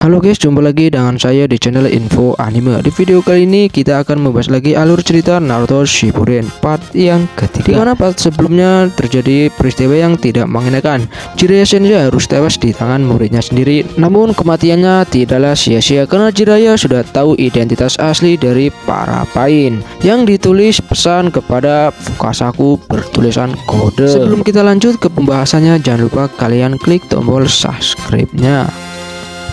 Halo guys, jumpa lagi dengan saya di channel Info Anime. Di video kali ini kita akan membahas lagi alur cerita Naruto Shippuden part yang ketiga, dimana part sebelumnya terjadi peristiwa yang tidak mengenakan. Jiraiya Sensei harus tewas di tangan muridnya sendiri. Namun kematiannya tidaklah sia-sia karena Jiraiya sudah tahu identitas asli dari para Pain yang ditulis pesan kepada Fukasaku bertulisan kode. Sebelum kita lanjut ke pembahasannya, jangan lupa kalian klik tombol subscribe-nya.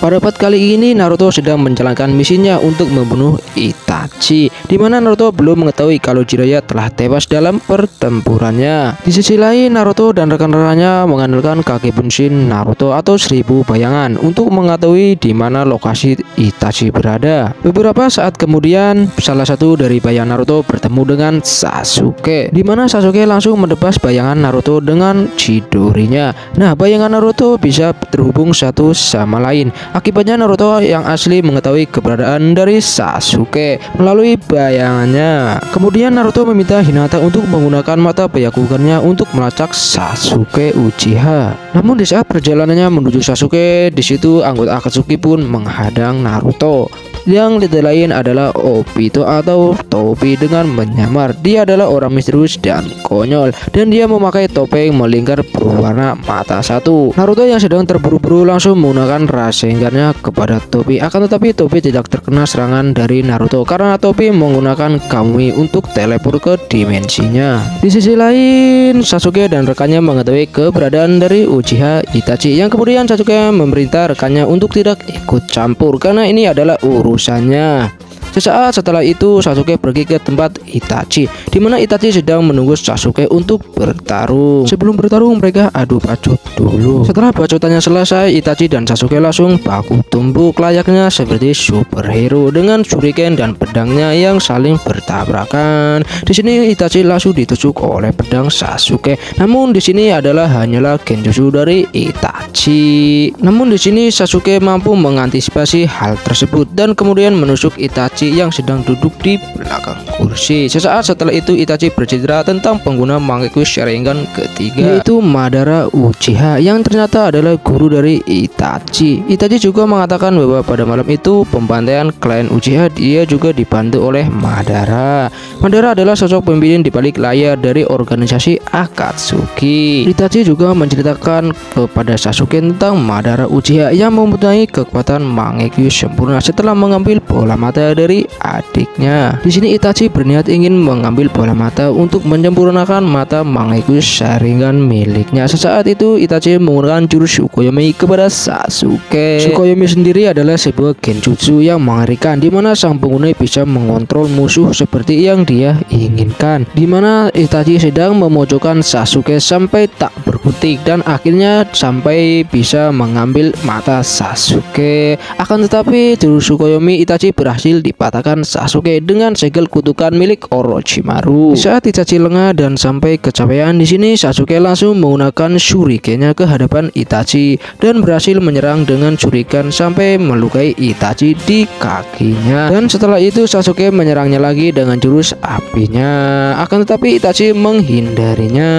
Pada part kali ini Naruto sedang menjalankan misinya untuk membunuh Itachi, di mana Naruto belum mengetahui kalau Jiraiya telah tewas dalam pertempurannya. Di sisi lain, Naruto dan rekan-rekannya mengandalkan Kage Bunshin Naruto atau 1000 bayangan untuk mengetahui di mana lokasi Itachi berada. Beberapa saat kemudian, salah satu dari bayangan Naruto bertemu dengan Sasuke, di mana Sasuke langsung menebas bayangan Naruto dengan Chidorinya. Nah, bayangan Naruto bisa terhubung satu sama lain. Akibatnya Naruto yang asli mengetahui keberadaan dari Sasuke melalui bayangannya. Kemudian Naruto meminta Hinata untuk menggunakan mata Byakugannya untuk melacak Sasuke Uchiha. Namun di saat perjalanannya menuju Sasuke, di situ anggota Akatsuki pun menghadang Naruto. Yang tidak lain adalah Obito atau Tobi dengan menyamar. Dia adalah orang misterius dan konyol, dan dia memakai topeng melingkar berwarna mata satu. Naruto yang sedang terburu-buru langsung menggunakan Rasengannya kepada Tobi. Akan tetapi Tobi tidak terkena serangan dari Naruto karena Tobi menggunakan Kamui untuk teleport ke dimensinya. Di sisi lain, Sasuke dan rekannya mengetahui keberadaan dari Uchiha Itachi, yang kemudian Sasuke memerintah rekannya untuk tidak ikut campur karena ini adalah urusannya. Sesaat setelah itu Sasuke pergi ke tempat Itachi, di mana Itachi sedang menunggu Sasuke untuk bertarung. Sebelum bertarung mereka adu bacot dulu. Setelah bacotannya selesai, Itachi dan Sasuke langsung baku tumbuk layaknya seperti superhero dengan shuriken dan pedangnya yang saling bertabrakan. Di sini Itachi langsung ditusuk oleh pedang Sasuke. Namun di sini adalah hanyalah genjutsu dari Itachi. Namun di sini Sasuke mampu mengantisipasi hal tersebut dan kemudian menusuk Itachi yang sedang duduk di belakang kursi. Sesaat setelah itu Itachi bercerita tentang pengguna Mangekyou Sharingan ketiga, yaitu Madara Uchiha, yang ternyata adalah guru dari Itachi. Itachi juga mengatakan bahwa pada malam itu pembantaian klien Uchiha dia juga dibantu oleh Madara. Madara adalah sosok pemimpin di balik layar dari organisasi Akatsuki. Itachi juga menceritakan kepada Sasuke tentang Madara Uchiha yang mempunyai kekuatan Mangekyou sempurna setelah mengambil bola mata dari adiknya. Di sini Itachi berniat ingin mengambil bola mata untuk menyempurnakan mata Mangekyou Sharingan miliknya. Sesaat itu Itachi menggunakan jurus Tsukuyomi kepada Sasuke. Tsukuyomi sendiri adalah sebuah genjutsu yang mengerikan, di mana sang pengguna bisa mengontrol musuh seperti yang dia inginkan. Di mana Itachi sedang memojokkan Sasuke sampai tak berkutik dan akhirnya sampai bisa mengambil mata Sasuke. Akan tetapi jurus Tsukuyomi Itachi berhasil dipatahkan Sasuke dengan segel kutukan milik Orochimaru. Saat Itachi lengah dan sampai kecapean, di sini Sasuke langsung menggunakan shurikennya ke hadapan Itachi dan berhasil menyerang dengan shuriken sampai melukai Itachi di kakinya. Dan setelah itu Sasuke menyerangnya lagi dengan jurus apinya. Akan tetapi Itachi menghindarinya.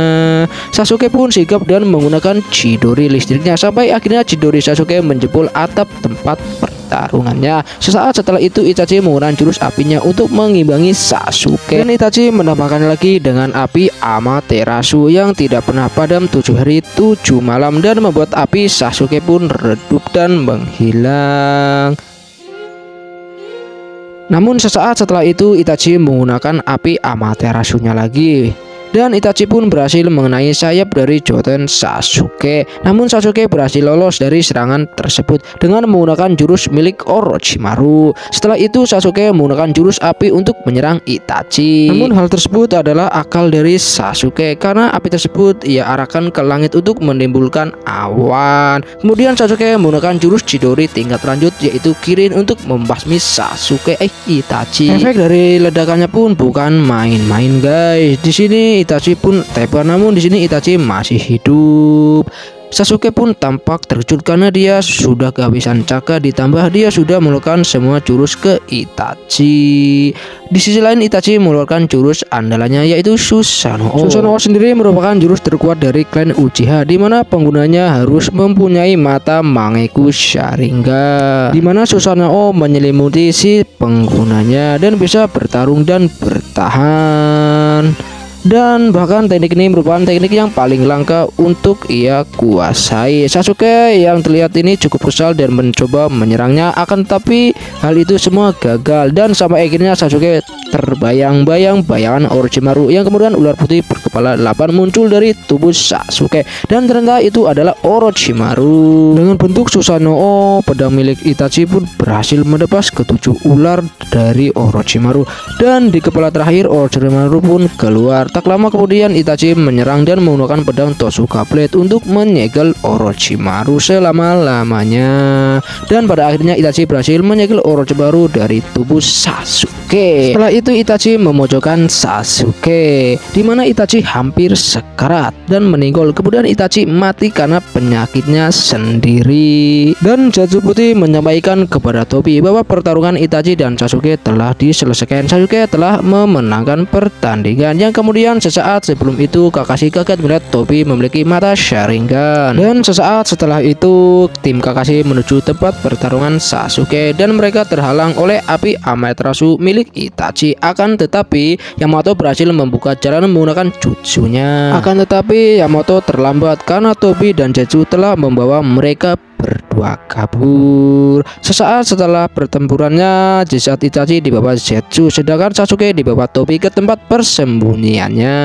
Sasuke pun sigap dan menggunakan Chidori listriknya sampai akhirnya Chidori Sasuke menjebol atap tempat pertarungannya. Sesaat setelah itu Itachi menggunakan jurus apinya untuk mengimbangi Sasuke, dan Itachi menambahkan lagi dengan api Amaterasu yang tidak pernah padam 7 hari 7 malam dan membuat api Sasuke pun redup dan menghilang. Namun sesaat setelah itu Itachi menggunakan api Amaterasunya lagi, dan Itachi pun berhasil mengenai sayap dari Joten Sasuke. Namun Sasuke berhasil lolos dari serangan tersebut dengan menggunakan jurus milik Orochimaru. Setelah itu Sasuke menggunakan jurus api untuk menyerang Itachi. Namun hal tersebut adalah akal dari Sasuke karena api tersebut ia arahkan ke langit untuk menimbulkan awan. Kemudian Sasuke menggunakan jurus Chidori tingkat lanjut yaitu Kirin untuk membasmi Itachi. Efek dari ledakannya pun bukan main-main guys. Di sini Itachi pun tewas, namun di sini Itachi masih hidup. Sasuke pun tampak terkejut karena dia sudah kehabisan cakra, ditambah dia sudah mengeluarkan semua jurus ke Itachi. Di sisi lain Itachi mengeluarkan jurus andalannya yaitu Susanoo. Susanoo sendiri merupakan jurus terkuat dari klan Uchiha, di mana penggunanya harus mempunyai mata Mangekyou Sharingan, di mana Susanoo menyelimuti si penggunanya dan bisa bertarung dan bertahan. Dan bahkan teknik ini merupakan teknik yang paling langka untuk ia kuasai. Sasuke yang terlihat ini cukup kesal dan mencoba menyerangnya, akan tetapi hal itu semua gagal dan sampai akhirnya Sasuke terbayang-bayang bayangan Orochimaru yang kemudian ular putih berkepala 8 muncul dari tubuh Sasuke, dan ternyata itu adalah Orochimaru. Dengan bentuk Susanoo, pedang milik Itachi pun berhasil menebas ketujuh ular dari Orochimaru, dan di kepala terakhir Orochimaru pun keluar. Tak lama kemudian Itachi menyerang dan menggunakan pedang Totsuka Blade untuk menyegel Orochimaru selama-lamanya, dan pada akhirnya Itachi berhasil menyegel Orochimaru dari tubuh Sasuke. Setelah itu Itachi memojokkan Sasuke, di mana Itachi hampir sekarat dan meninggal. Kemudian Itachi mati karena penyakitnya sendiri, dan Zetsu Putih menyampaikan kepada Tobi bahwa pertarungan Itachi dan Sasuke telah diselesaikan. Sasuke telah memenangkan pertandingan, yang kemudian sesaat sebelum itu Kakashi kaget melihat Tobi memiliki mata Sharingan, dan sesaat setelah itu tim Kakashi menuju tempat pertarungan Sasuke, dan mereka terhalang oleh api Amaterasu milik Itachi. Akan tetapi Yamato berhasil membuka jalan menggunakan jutsunya. Akan tetapi Yamato terlambat karena Tobi dan Zetsu telah membawa mereka berdua kabur. Sesaat setelah pertempurannya, jasad Itachi dibawa Zetsu, sedangkan Sasuke dibawa Tobi ke tempat persembunyiannya.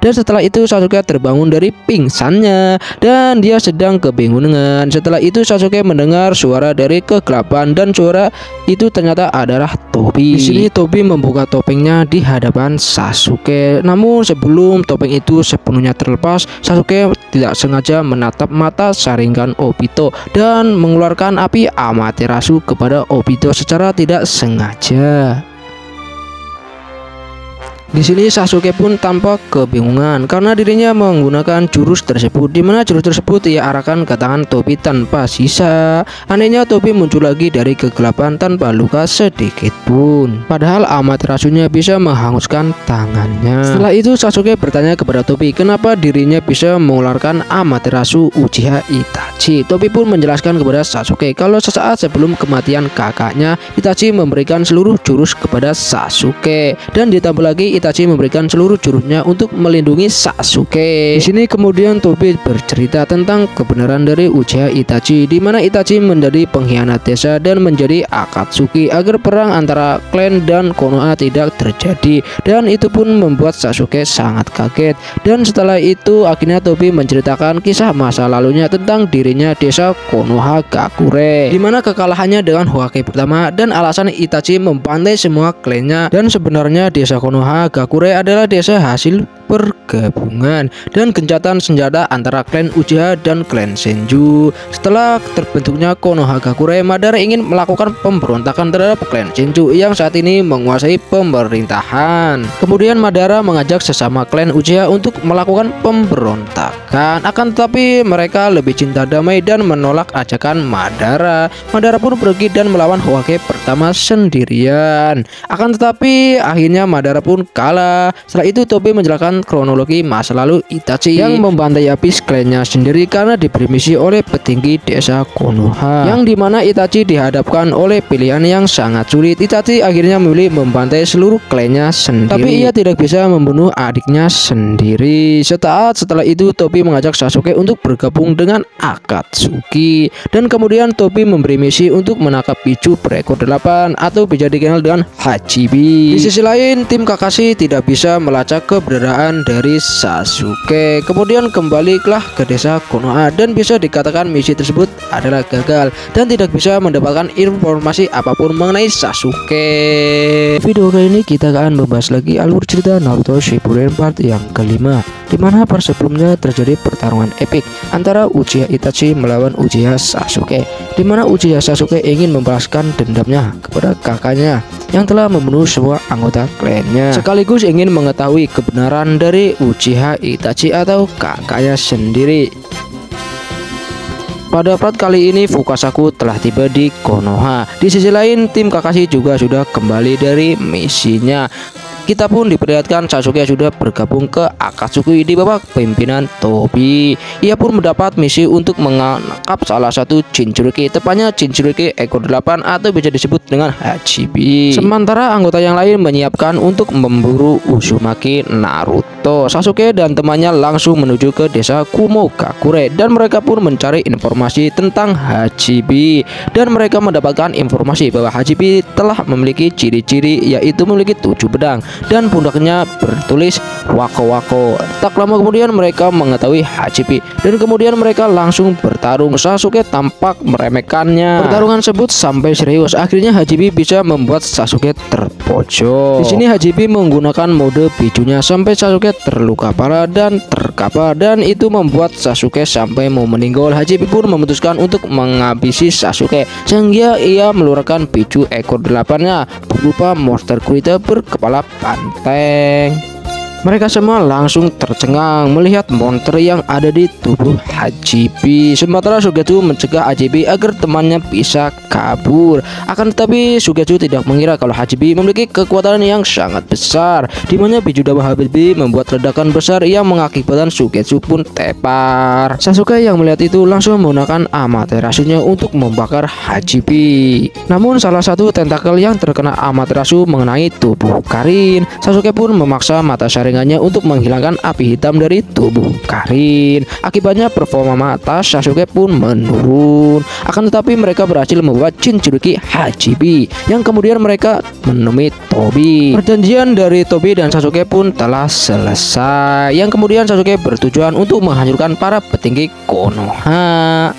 Dan setelah itu Sasuke terbangun dari pingsannya dan dia sedang kebingungan. Setelah itu Sasuke mendengar suara dari kegelapan, dan suara itu ternyata adalah Tobi. Di sini Tobi membuka topengnya di hadapan Sasuke. Namun sebelum topeng itu sepenuhnya terlepas, Sasuke tidak sengaja menatap mata Sharingan Obito dan mengeluarkan api Amaterasu kepada Obito secara tidak sengaja. Di sini Sasuke pun tampak kebingungan karena dirinya menggunakan jurus tersebut, di mana jurus tersebut ia arahkan ke tangan Tobi tanpa sisa. Anehnya Tobi muncul lagi dari kegelapan tanpa luka sedikit pun, padahal Amaterasunya bisa menghanguskan tangannya. Setelah itu Sasuke bertanya kepada Tobi kenapa dirinya bisa mengeluarkan Amaterasu Uchiha Itachi. Tobi pun menjelaskan kepada Sasuke kalau sesaat sebelum kematian kakaknya, Itachi memberikan seluruh jurus kepada Sasuke, dan ditambah lagi Itachi memberikan seluruh jurusnya untuk melindungi Sasuke. Di sini kemudian Tobi bercerita tentang kebenaran dari Uchiha Itachi, di mana Itachi menjadi pengkhianat desa dan menjadi Akatsuki agar perang antara klan dan Konoha tidak terjadi, dan itu pun membuat Sasuke sangat kaget. Dan setelah itu akhirnya Tobi menceritakan kisah masa lalunya tentang dirinya desa Konoha Gakure, di mana kekalahannya dengan Hokage pertama dan alasan Itachi membantai semua klannya. Dan sebenarnya desa Konoha Gakure adalah desa hasil pergabungan dan gencatan senjata antara klan Uchiha dan klan Senju. Setelah terbentuknya Konoha Gakure, Madara ingin melakukan pemberontakan terhadap klan Senju yang saat ini menguasai pemerintahan. Kemudian Madara mengajak sesama klan Uchiha untuk melakukan pemberontakan, akan tetapi mereka lebih cinta damai dan menolak ajakan Madara. Madara pun pergi dan melawan Hokage pertama sendirian. Akan tetapi akhirnya Madara pun kalah. Setelah itu Tobi menjelaskan kronologi masa lalu Itachi yang membantai habis klannya sendiri karena diberi misi oleh petinggi desa Konoha, yang dimana Itachi dihadapkan oleh pilihan yang sangat sulit. Itachi akhirnya memilih membantai seluruh klannya sendiri, tapi ia tidak bisa membunuh adiknya sendiri. Setelah itu Tobi mengajak Sasuke untuk bergabung dengan Akatsuki, dan kemudian Tobi memberi misi untuk menangkap Pichu berekor 8 atau bisa dikenal dengan Hachibi. Di sisi lain tim Kakashi tidak bisa melacak keberadaan dari Sasuke. Kemudian kembalilah ke desa Konoha dan bisa dikatakan misi tersebut adalah gagal dan tidak bisa mendapatkan informasi apapun mengenai Sasuke. Video kali ini kita akan membahas lagi alur cerita Naruto Shippuden part yang kelima, di mana part sebelumnya terjadi pertarungan epik antara Uchiha Itachi melawan Uchiha Sasuke, di mana Uchiha Sasuke ingin membalaskan dendamnya kepada kakaknya yang telah membunuh semua anggota klannya, sekaligus ingin mengetahui kebenaran dari Uchiha Itachi atau kakaknya sendiri. Pada part kali ini Fukasaku telah tiba di Konoha. Di sisi lain tim Kakashi juga sudah kembali dari misinya. Kita pun diperlihatkan Sasuke sudah bergabung ke Akatsuki di bawah pimpinan Tobi. Ia pun mendapat misi untuk menangkap salah satu Jinchuriki, tepatnya Jinchuriki ekor 8 atau bisa disebut dengan Hachibi. Sementara anggota yang lain menyiapkan untuk memburu Uzumaki Naruto. Sasuke dan temannya langsung menuju ke desa Kumogakure dan mereka pun mencari informasi tentang Hachibi. Dan mereka mendapatkan informasi bahwa Hachibi telah memiliki ciri-ciri, yaitu memiliki 7 pedang dan pundaknya bertulis Wako Wako. Tak lama kemudian mereka mengetahui Hachibi dan kemudian mereka langsung bertarung. Sasuke tampak meremehkannya. Pertarungan tersebut sampai serius. Akhirnya Hachibi bisa membuat Sasuke terpojok. Di sini Hachibi menggunakan mode bijunya sampai Sasuke terluka parah dan terkapar, dan itu membuat Sasuke sampai mau meninggal. Hachibi pun memutuskan untuk menghabisi Sasuke sehingga ia meluarkan biju ekor 8-nya berupa monster gurita berkepala banteng. Mereka semua langsung tercengang melihat monster yang ada di tubuh Hachibi. Sementara Sugetsu mencegah Hachibi agar temannya bisa kabur. Akan tetapi Sugetsu tidak mengira kalau Hachibi memiliki kekuatan yang sangat besar, di mana biju dawa Hachibi membuat ledakan besar yang mengakibatkan Sugetsu pun tepar. Sasuke yang melihat itu langsung menggunakan Amaterasu-nya untuk membakar Hachibi. Namun salah satu tentakel yang terkena Amaterasu mengenai tubuh Karin. Sasuke pun memaksa mata saringannya untuk menghilangkan api hitam dari tubuh Karin. Akibatnya performa mata Sasuke pun menurun. Akan tetapi mereka berhasil membawa Jinchuriki Hachibi yang kemudian mereka menemui Tobi. Perjanjian dari Tobi dan Sasuke pun telah selesai, yang kemudian Sasuke bertujuan untuk menghancurkan para petinggi Konoha.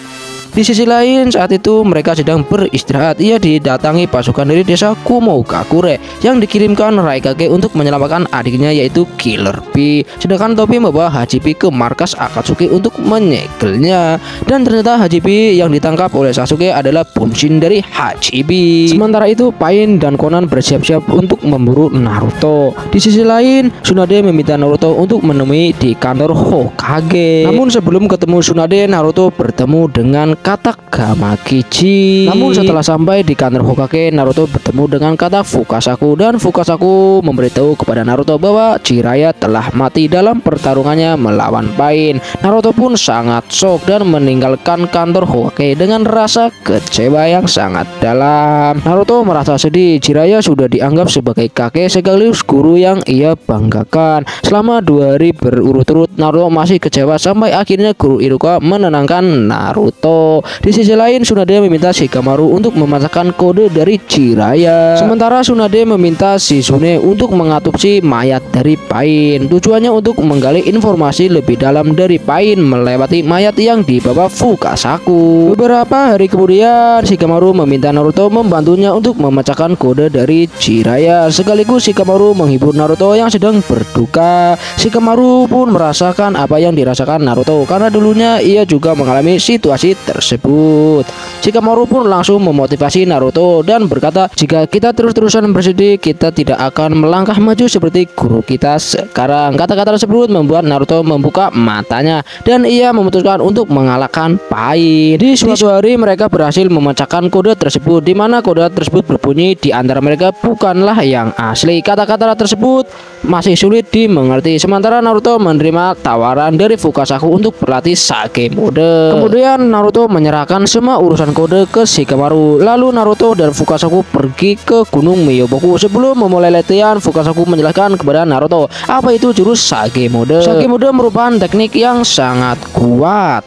Di sisi lain, saat itu mereka sedang beristirahat. Ia didatangi pasukan dari desa Kumogakure yang dikirimkan Raikage untuk menyelamatkan adiknya, yaitu Killer Bee. Sedangkan Tobi membawa Hachibi ke markas Akatsuki untuk menyegelnya. Dan ternyata Hachibi yang ditangkap oleh Sasuke adalah Bunshin dari Hachibi. Sementara itu Pain dan Konan bersiap-siap untuk memburu Naruto. Di sisi lain, Tsunade meminta Naruto untuk menemui di kantor Hokage. Namun sebelum ketemu Tsunade, Naruto bertemu dengan Katak Gamakichi. Namun setelah sampai di kantor Hokage, Naruto bertemu dengan Katak Fukasaku dan Fukasaku memberitahu kepada Naruto bahwa Jiraiya telah mati dalam pertarungannya melawan Pain. Naruto pun sangat shock dan meninggalkan kantor Hokage dengan rasa kecewa yang sangat dalam. Naruto merasa sedih. Jiraiya sudah dianggap sebagai kakek sekaligus guru yang ia banggakan. Selama 2 hari berurut-urut Naruto masih kecewa sampai akhirnya guru Iruka menenangkan Naruto. Di sisi lain, Tsunade meminta Shikamaru untuk mematahkan kode dari Jiraiya. Sementara Tsunade meminta Shizune untuk mengatupsi mayat dari Pain. Tujuannya untuk menggali informasi lebih dalam dari Pain melewati mayat yang dibawa Fukasaku. Beberapa hari kemudian, Shikamaru meminta Naruto membantunya untuk memecahkan kode dari Jiraiya. Sekaligus Shikamaru menghibur Naruto yang sedang berduka. Shikamaru pun merasakan apa yang dirasakan Naruto karena dulunya ia juga mengalami situasi tersebut. Shikamaru pun langsung memotivasi Naruto dan berkata, jika kita terus-terusan bersedih, kita tidak akan melangkah maju seperti guru kita sekarang. Kata-kata tersebut membuat Naruto membuka matanya dan ia memutuskan untuk mengalahkan Pain. Di suatu hari mereka berhasil memecahkan kode tersebut, di mana kode tersebut berbunyi di antara mereka bukanlah yang asli. Kata-kata tersebut masih sulit dimengerti. Sementara Naruto menerima tawaran dari Fukasaku untuk berlatih Sage mode. Kemudian Naruto menyerahkan semua urusan kode ke Shikamaru. Lalu Naruto dan Fukasaku pergi ke Gunung Myoboku. Sebelum memulai latihan, Fukasaku menjelaskan kepada Naruto apa itu jurus Sage mode. Sage mode merupakan teknik yang sangat kuat,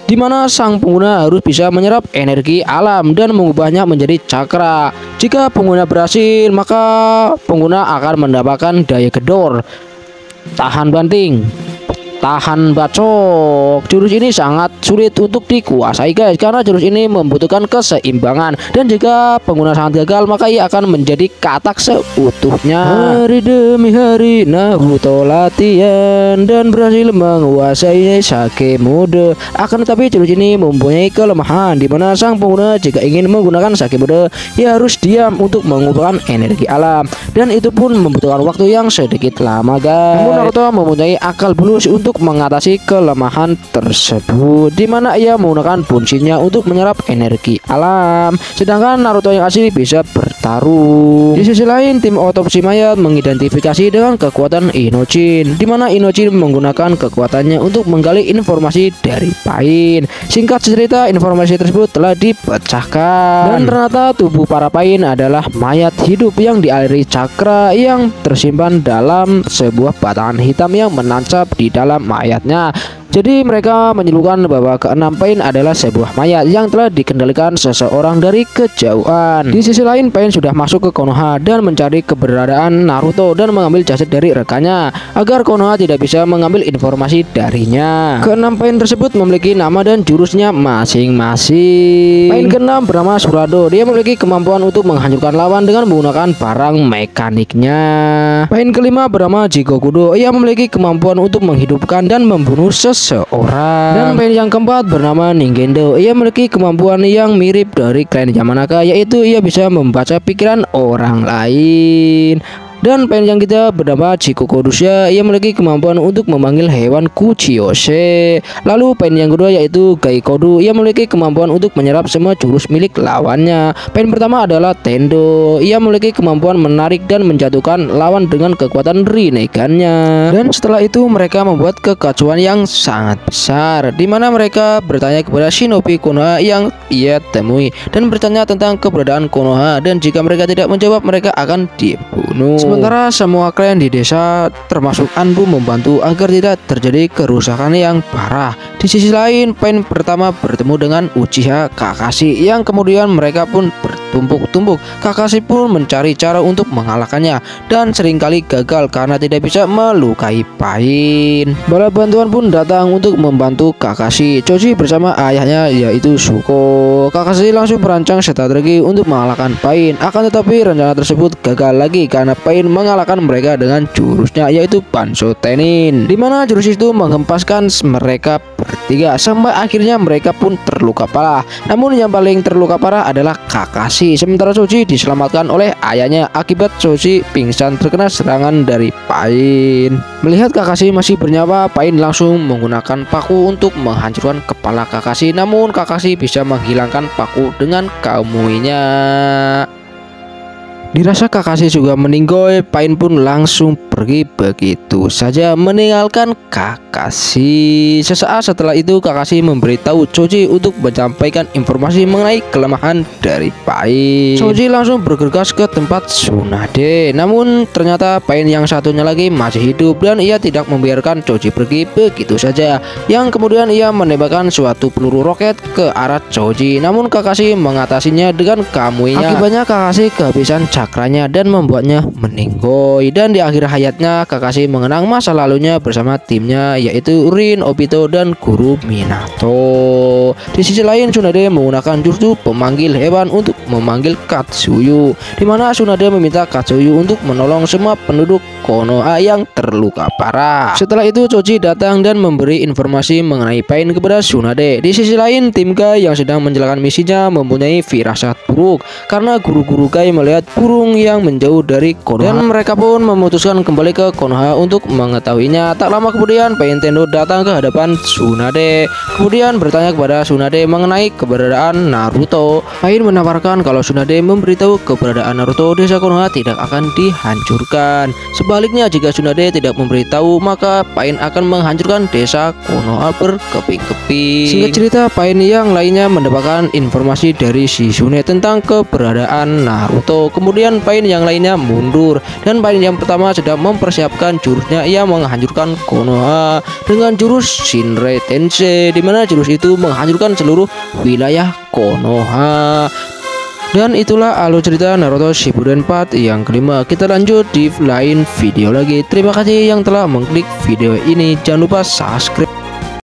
di mana sang pengguna harus bisa menyerap energi alam dan mengubahnya menjadi cakra. Jika pengguna berhasil, maka pengguna akan mendapatkan daya gedor, tahan banting, tahan bacok. Jurus ini sangat sulit untuk dikuasai guys, karena jurus ini membutuhkan keseimbangan, dan jika pengguna sangat gagal maka ia akan menjadi katak seutuhnya. Hari demi hari Naruto latihan dan berhasil menguasai Sage mode. Akan tetapi jurus ini mempunyai kelemahan, di mana sang pengguna jika ingin menggunakan Sage mode ia harus diam untuk mengumpulkan energi alam, dan itu pun membutuhkan waktu yang sedikit lama guys. Namun Naruto mempunyai akal bulus untuk untuk mengatasi kelemahan tersebut, di mana ia menggunakan Bunshinnya untuk menyerap energi alam, sedangkan Naruto yang asli bisa bertarung. Di sisi lain, tim otopsi mayat mengidentifikasi dengan kekuatan Inojin, di mana Inojin menggunakan kekuatannya untuk menggali informasi dari Pain. Singkat cerita, informasi tersebut telah dipecahkan dan ternyata tubuh para Pain adalah mayat hidup yang dialiri cakra yang tersimpan dalam sebuah batangan hitam yang menancap di dalam mayatnya. Jadi mereka menyimpulkan bahwa keenam Pain adalah sebuah mayat yang telah dikendalikan seseorang dari kejauhan. Di sisi lain, Pain sudah masuk ke Konoha dan mencari keberadaan Naruto dan mengambil jasad dari rekannya agar Konoha tidak bisa mengambil informasi darinya. Keenam Pain tersebut memiliki nama dan jurusnya masing-masing. Pain keenam bernama Surado. Dia memiliki kemampuan untuk menghancurkan lawan dengan menggunakan barang mekaniknya. Pain kelima bernama Jigokudo. Ia memiliki kemampuan untuk menghidupkan dan membunuh seseorang. Dan Pain yang keempat bernama Ningendo. Ia memiliki kemampuan yang mirip dari klan Yamanaka, yaitu ia bisa membaca pikiran orang lain. Dan Pain yang kita bernama Chikokodusha. Ia memiliki kemampuan untuk memanggil hewan Kuchiyose. Lalu Pain yang kedua yaitu Gaikodu. Ia memiliki kemampuan untuk menyerap semua jurus milik lawannya. Pain pertama adalah Tendo. Ia memiliki kemampuan menarik dan menjatuhkan lawan dengan kekuatan Rinnegan-nya. Dan setelah itu mereka membuat kekacauan yang sangat besar, di mana mereka bertanya kepada shinobi Konoha yang ia temui dan bertanya tentang keberadaan Konoha, dan jika mereka tidak menjawab mereka akan dibunuh. Sementara semua klan di desa termasuk Anbu membantu agar tidak terjadi kerusakan yang parah. Di sisi lain, Pain pertama bertemu dengan Uchiha Kakashi yang kemudian mereka pun bertumpuk-tumpuk. Kakashi pun mencari cara untuk mengalahkannya dan seringkali gagal karena tidak bisa melukai Pain. Bala bantuan pun datang untuk membantu Kakashi. Choji bersama ayahnya yaitu Zuko. Kakashi langsung merancang strategi untuk mengalahkan Pain. Akan tetapi rencana tersebut gagal lagi karena Pain mengalahkan mereka dengan jurusnya yaitu Banso Tenin, di mana jurus itu menghempaskan mereka bertiga sampai akhirnya mereka pun terluka parah. Namun yang paling terluka parah adalah Kakashi, sementara Choji diselamatkan oleh ayahnya akibat Choji pingsan terkena serangan dari Pain. Melihat Kakashi masih bernyawa, Pain langsung menggunakan paku untuk menghancurkan kepala Kakashi, namun Kakashi bisa menghilangkan paku dengan kamuinya. Dirasa Kakashi juga meninggoy, Pain pun langsung pergi begitu saja meninggalkan Kakashi. Sesaat setelah itu Kakashi memberitahu Choji untuk menyampaikan informasi mengenai kelemahan dari Pain. Choji langsung bergegas ke tempat Tsunade, namun ternyata Pain yang satunya lagi masih hidup dan ia tidak membiarkan Choji pergi begitu saja. Yang kemudian ia menembakkan suatu peluru roket ke arah Choji, namun Kakashi mengatasinya dengan kamuinya. Akibatnya Kakashi kehabisan cakranya dan membuatnya meninggoy, dan di akhir hayatnya Kakashi mengenang masa lalunya bersama timnya yaitu Rin, Obito, dan Guru Minato. Di sisi lain, Tsunade menggunakan jurus pemanggil hewan untuk memanggil Katsuyu, di mana Tsunade meminta Katsuyu untuk menolong semua penduduk Konoha yang terluka parah. Setelah itu Choji datang dan memberi informasi mengenai Pain kepada Tsunade. Di sisi lain, tim Gai yang sedang menjalankan misinya mempunyai firasat buruk karena guru-guru Gai melihat burung yang menjauh dari Konoha, dan mereka pun memutuskan kembali ke Konoha untuk mengetahuinya. Tak lama kemudian Pain Tendo datang ke hadapan Tsunade, kemudian bertanya kepada Tsunade mengenai keberadaan Naruto. Pain menawarkan kalau Tsunade memberitahu keberadaan Naruto, desa Konoha tidak akan dihancurkan. Sebaliknya, jika Tsunade tidak memberitahu, maka Pain akan menghancurkan desa Konoha berkeping-keping. Singkat cerita, Pain yang lainnya mendapatkan informasi dari Shizune tentang keberadaan Naruto. Kemudian Pain yang lainnya mundur, dan Pain yang pertama sedang mempersiapkan jurusnya. Ia menghancurkan Konoha dengan jurus Shinrei Tensei, di mana jurus itu menghancurkan seluruh wilayah Konoha. Dan itulah alur cerita Naruto Shippuden Part yang kelima. Kita lanjut di lain video lagi. Terima kasih yang telah mengklik video ini. Jangan lupa subscribe.